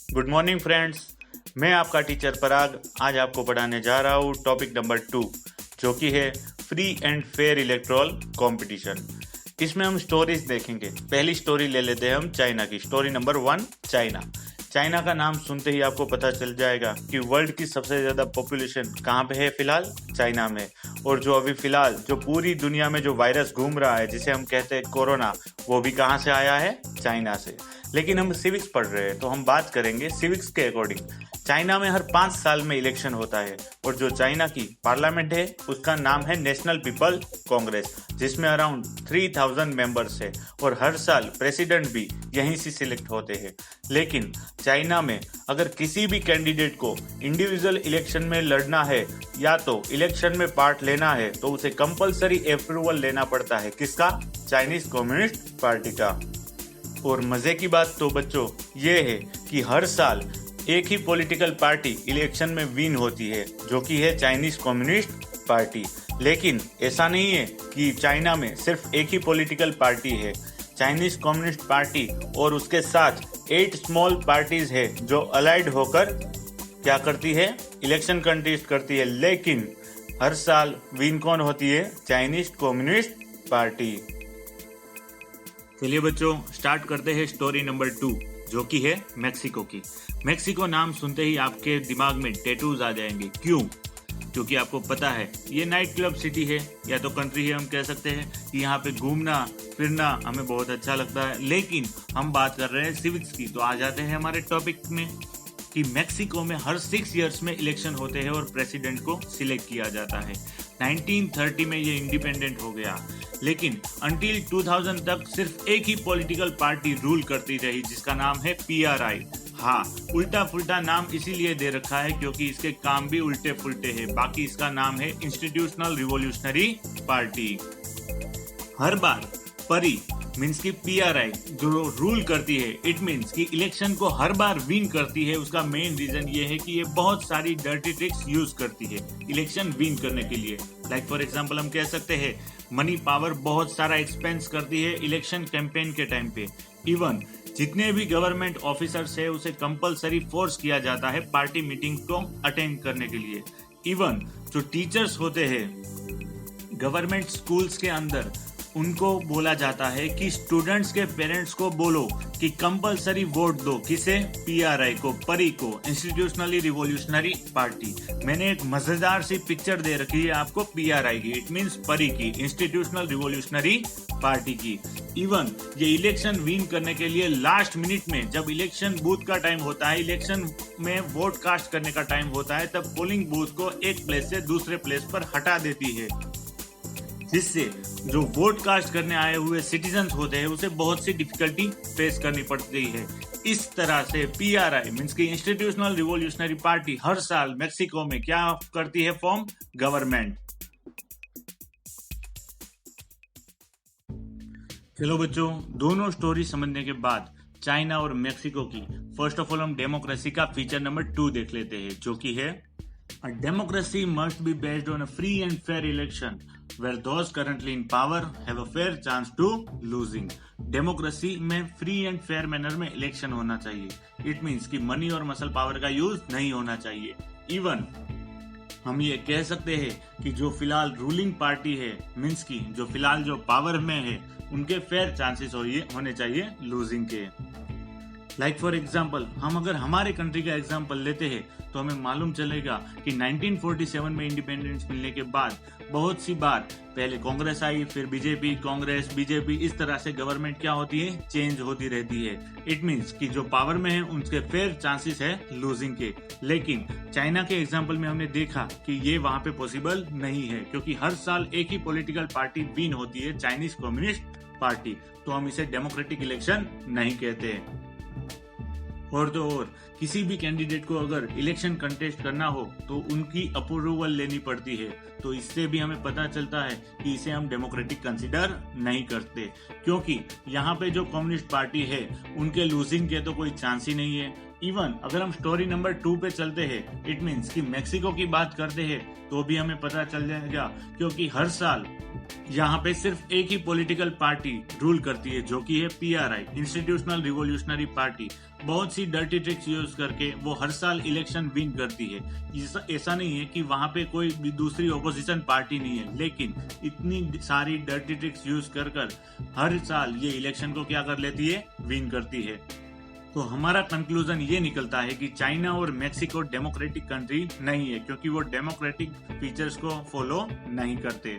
Good morning friends. मैं आपका teacher पराग आज आपको पढ़ाने जा रहा हूँ टॉपिक नंबर 2 जो कि है free and fair electoral competition. इसमें हम स्टोरीज देखेंगे। पहली स्टोरी ले लेते हैं हम चाइना की। Story number 1 China. चाइना का नाम सुनते ही आपको पता चल जाएगा कि वर्ल्ड की सबसे ज़्यादा पॉपुलेशन कहाँ पे है फिलहाल, चाइना में। और जो अभी फिलहाल जो पूरी दुनिया में जो वायरस घूम रहा है जिसे हम कहते हैं कोरोना, वो भी कहाँ से आया है, चाइना से। लेकिन हम सिविक्स पढ़ रहे हैं तो हम बात करेंगे सिविक्स के अकॉर्डिंग। चाइना में हर 5 साल में इलेक्शन होता है और जो चाइना की पार्लियामेंट है उसका नाम है नेशनल पीपल कांग्रेस, जिसमें अराउंड 3000 मेंबर्स है और हर साल प्रेसिडेंट भी यहीं से सिलेक्ट होते हैं। लेकिन चाइना में अगर किसी भी कैंडिडेट को इंडिविजुअल इलेक्शन में लड़ना है या तो इलेक्शन में पार्ट लेना है तो उसे कंपलसरी अप्रूवल लेना पड़ता है। किसका? चाइनीज कम्युनिस्ट पार्टी का। और मजे की बात तो बच्चों ये है कि हर साल एक ही पॉलिटिकल पार्टी इलेक्शन में विन होती है जो कि है चाइनीज कम्युनिस्ट पार्टी। लेकिन ऐसा नहीं है कि चाइना में सिर्फ एक ही पॉलिटिकल पार्टी है। चाइनीज कम्युनिस्ट पार्टी और उसके साथ 8 स्मॉल पार्टीज है जो अलाइड होकर क्या करती है, इलेक्शन कंटेस्ट करती है। लेकिन हर साल विन कौन होती है? Chinese communist party. चलिए बच्चों स्टार्ट करते हैं स्टोरी नंबर 2 जो कि है मेक्सिको की। मेक्सिको नाम सुनते ही आपके दिमाग में टैटूज आ जाएंगे। क्यों? क्योंकि आपको पता है ये नाइट क्लब सिटी है या तो कंट्री है। हम कह सकते हैं कि यहाँ पे घूमना फिरना हमें बहुत अच्छा लगता है। लेकिन हम बात कर रहे हैं सिविक्स की, तो आ जाते हैं हमारे टॉपिक में कि मेक्सिको में हर 6 इयर्स में इलेक्शन होते हैं और प्रेसिडेंट को सिलेक्ट किया जाता है। 1930 में ये इंडिपेंडेंट हो गया, लेकिन अंटिल 2000 तक सिर्फ एक ही पॉलिटिकल पार्टी रूल करती रही जिसका नाम है PRI। हाँ, उल्टा पुल्टा नाम इसीलिए दे रखा है क्योंकि इसके काम भी उल्टे पुल्टे हैं। बाकी इसका नाम है इंस्टीट्यूशनल रिवॉल्यूशनरी पार्टी। हर बार परी मीन्स की PRI जो रूल करती है, इट मीन्स कि इलेक्शन को हर बार विन करती है। उसका मेन रीजन ये है कि ये बहुत सारी डर्टी ट्रिक्स यूज करती है इलेक्शन विन करने के लिए। लाइक फॉर एग्जांपल हम कह सकते हैं मनी पावर बहुत सारा एक्सपेंस करती है इलेक्शन कैंपेन के टाइम पे। इवन जितने भी गवर्नमेंट ऑफिसर्स है उसे कंपलसरी फोर्स किया जाता है पार्टी मीटिंग को अटेंड करने के लिए। इवन जो टीचर्स होते हैं गवर्नमेंट स्कूल्स के अंदर उनको बोला जाता है कि स्टूडेंट्स के पेरेंट्स को बोलो कि कंपलसरी वोट दो। किसे? PRI को, परी को, इंस्टीट्यूशनली रिवॉल्यूशनरी पार्टी। मैंने एक मजेदार सी पिक्चर दे रखी है आपको PRI की, इट मींस परी की, इंस्टीट्यूशनल रिवॉल्यूशनरी पार्टी की। इवन ये इलेक्शन विन करने के लिए लास्ट मिनट में जब इलेक्शन बूथ का टाइम होता है, इलेक्शन में वोट कास्ट करने का टाइम होता है, तब पोलिंग बूथ को एक प्लेस से दूसरे प्लेस पर हटा देती है, जिससे जो वोट कास्ट करने आए हुए सिटीजन्स होते हैं उसे बहुत सी डिफिकल्टी फेस करनी पड़ती है। इस तरह से PRI मींस की इंस्टीट्यूशनल रिवॉल्यूशनरी पार्टी हर साल मेक्सिको में क्या करती है, फॉर्म गवर्नमेंट। चलो बच्चों, दोनों स्टोरी समझने के बाद चाइना और मेक्सिको की फर्स्ट ऑफ ऑल हम डेमोक्रेसी का फीचर नंबर 2 देख लेते हैं जो कि है A democracy must be based on a free and fair election where those currently in power have a fair chance to losing. Democracy में फ्री एंड फेयर मैनर में इलेक्शन होना चाहिए। इट मीन्स कि मनी और muscle power का use नहीं होना चाहिए। इवन हम ये कह सकते हैं कि जो फिलहाल रूलिंग पार्टी है मीन्स की जो फिलहाल जो पावर में है उनके फेयर चांसेस होने चाहिए लूजिंग के। लाइक फॉर एग्जाम्पल हम अगर हमारे कंट्री का एग्जाम्पल लेते हैं तो हमें मालूम चलेगा कि 1947 में इंडिपेंडेंस मिलने के बाद बहुत सी बार पहले कांग्रेस आई, फिर बीजेपी, कांग्रेस, बीजेपी, इस तरह से गवर्नमेंट क्या होती है, चेंज होती रहती है। इट मीन्स कि जो पावर में है उनके फेयर चांसेस है लूजिंग के। लेकिन चाइना के एग्जाम्पल में हमने देखा कि ये वहां पे पॉसिबल नहीं है क्योंकि हर साल एक ही पॉलिटिकल पार्टी विन होती है, चाइनीज कम्युनिस्ट पार्टी। तो हम इसे डेमोक्रेटिक इलेक्शन नहीं कहते। और तो और किसी भी कैंडिडेट को अगर इलेक्शन कंटेस्ट करना हो तो उनकी अप्रूवल लेनी पड़ती है। तो इससे भी हमें पता चलता है कि इसे हम डेमोक्रेटिक कंसीडर नहीं करते, क्योंकि यहाँ पे जो कम्युनिस्ट पार्टी है उनके लूजिंग के तो कोई चांस ही नहीं है। इवन अगर हम स्टोरी नंबर 2 पे चलते हैं, इट मीन्स कि मेक्सिको की बात करते हैं, तो भी हमें पता चल जाएगा, क्योंकि हर साल यहाँ पे सिर्फ एक ही पॉलिटिकल पार्टी रूल करती है, जो कि है PRI, इंस्टीट्यूशनल रिवॉल्यूशनरी पार्टी। बहुत सी डर्टी ट्रिक्स यूज करके वो हर साल इलेक्शन विन करती है। ऐसा नहीं है कि वहां पे कोई भी दूसरी ऑपोजिशन पार्टी नहीं है, लेकिन इतनी सारी डर्टी ट्रिक्स यूज कर हर साल ये इलेक्शन को क्या कर लेती है, विन करती है। तो हमारा कंक्लूजन ये निकलता है कि चाइना और मेक्सिको डेमोक्रेटिक कंट्री नहीं है, क्योंकि वो डेमोक्रेटिक फीचर्स को फॉलो नहीं करते।